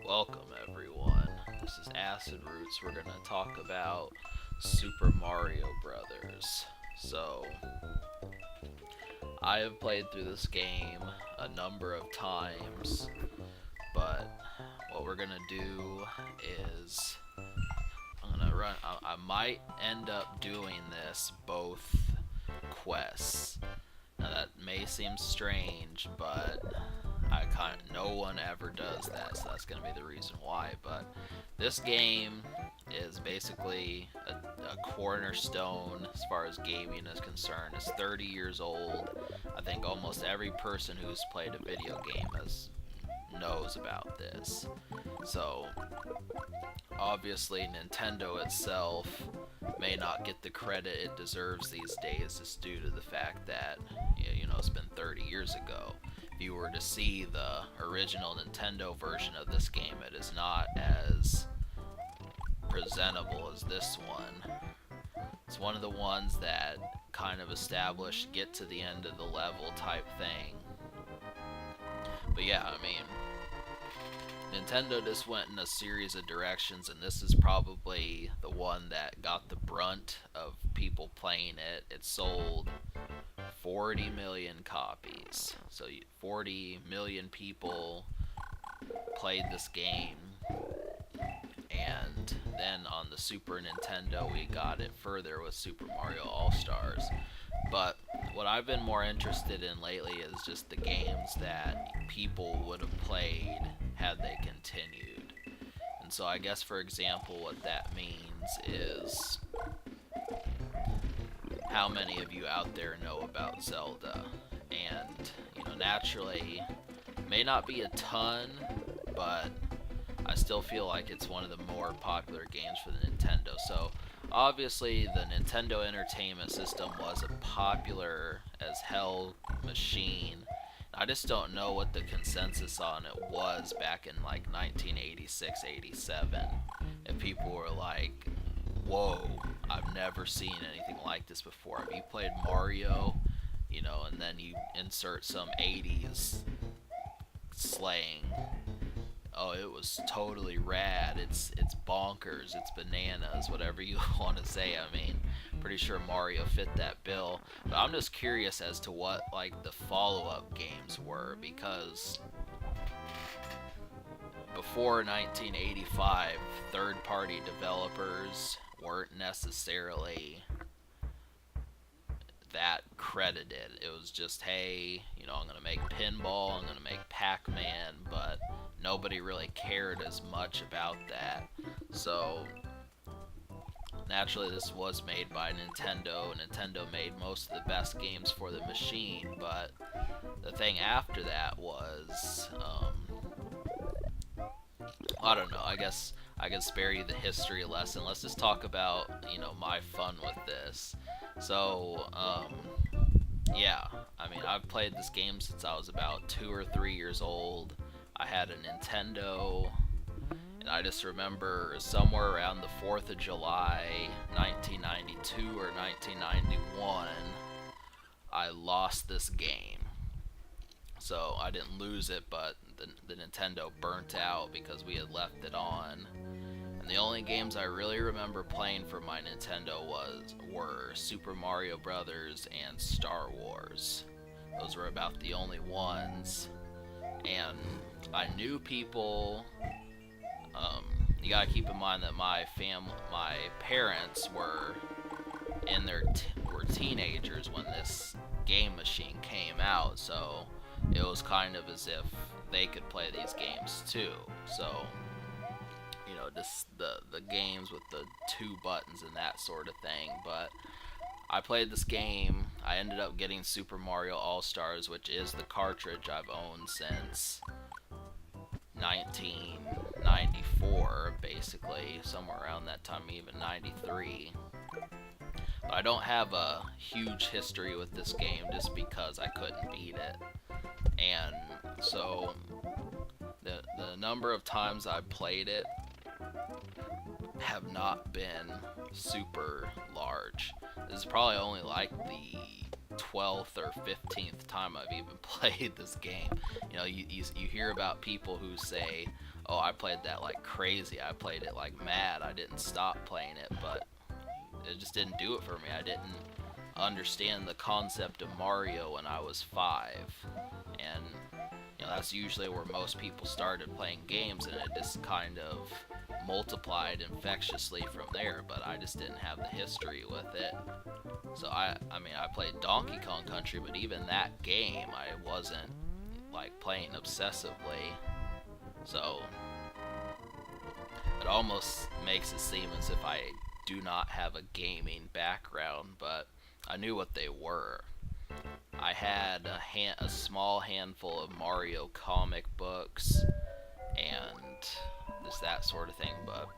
Welcome everyone. This is Acid Roots. We're gonna talk about Super Mario Brothers. So, I have played through this game a number of times, but what we're gonna do is I'm gonna run. I might end up doing this both quests. Now that may seem strange, but no one ever does that, so that's gonna be the reason why. But this game is basically a cornerstone as far as gaming is concerned. It's 30 years old. I think almost every person who's played a video game knows about this. So obviously Nintendo itself may not get the credit it deserves these days, just due to the fact that it's been 30 years ago. If you were to see the original Nintendo version of this game, it is not as presentable as this one. It's one of the ones that kind of established get to the end of the level type thing. But yeah, I mean, Nintendo just went in a series of directions, and this is probably the one that got the brunt of people playing it. It sold 40 million copies. So 40 million people played this game. And then on the Super Nintendo, we got it further with Super Mario AllStars. But what I've been more interested in lately is just the games that people would have played had they continued. And so I guess, for example, what that means is how many of you out there know about Zelda. And, naturally, may not be a ton, but I still feel like it's one of the more popular games for the Nintendo. So obviously the Nintendo Entertainment System was a popular as hell machine. I just don't know what the consensus on it was back in like 1986, 87. If people were like, whoa, I've never seen anything like this before. Have you played Mario? And then you insert some 80s slang. Oh, it was totally rad. It's bonkers. It's bananas. Whatever you want to say. I mean, pretty sure Mario fit that bill. But I'm just curious as to what like the follow-up games were, because before 1985, third-party developers weren't necessarily that credited. It was just, hey, I'm gonna make pinball, I'm gonna make Pac-Man, but nobody really cared as much about that. So naturally this was made by Nintendo. Nintendo made most of the best games for the machine, but the thing after that was I don't know, I guess I can spare you the history lesson. Let's just talk about, my fun with this. So, yeah, I mean, I've played this game since I was about 2 or 3 years old. I had a Nintendo, and I just remember somewhere around the 4th of July, 1992 or 1991, I lost this game. So I didn't lose it, but the Nintendo burnt out because we had left it on. And the only games I really remember playing for my Nintendo were Super Mario Brothers and Star Wars. Those were about the only ones. And I knew people. You gotta keep in mind that my parents were were teenagers when this game machine came out, so it was kind of as if they could play these games too. So, just the games with the 2 buttons and that sort of thing. But I played this game. I ended up getting Super Mario All-Stars, which is the cartridge I've owned since 1994, basically, somewhere around that time, even 93. But I don't have a huge history with this game just because I couldn't beat it. And so the number of times I played it have not been super large. This is probably only like the 12th or 15th time I've even played this game. You hear about people who say, Oh, I played that like crazy. I played it like mad. I didn't stop playing it, but it just didn't do it for me. I didn't understand the concept of Mario when I was 5. And that's usually where most people started playing games, and it just kind of multiplied infectiously from there, but I just didn't have the history with it. So I mean, I played Donkey Kong Country, but even that game I wasn't like playing obsessively. So it almost makes it seem as if I do not have a gaming background, but I knew what they were. I had a small handful of Mario comic books and just that sort of thing, but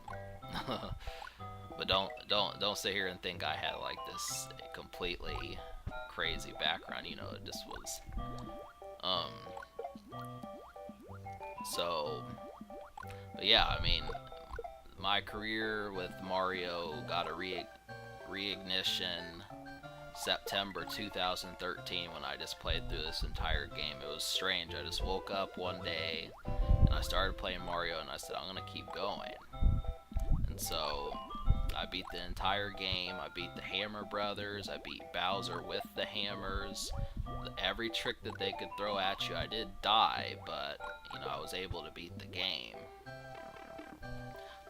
but don't sit here and think I had like this completely crazy background. It just was um so but yeah, I mean, my career with Mario got a reignition September 2013 when I just played through this entire game. It was strange. I just woke up one day and I started playing Mario and I said, I'm gonna keep going. And so I beat the entire game. I beat the Hammer Brothers. I beat Bowser with the hammers. Every trick that they could throw at you, I did die, but I was able to beat the game.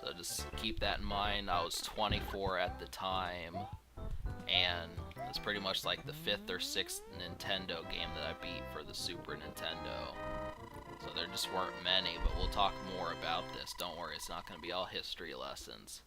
So just keep that in mind. I was 24 at the time, and it's pretty much like the 5th or 6th Nintendo game that I beat for the Super Nintendo. So there just weren't many, but we'll talk more about this. Don't worry, it's not going to be all history lessons.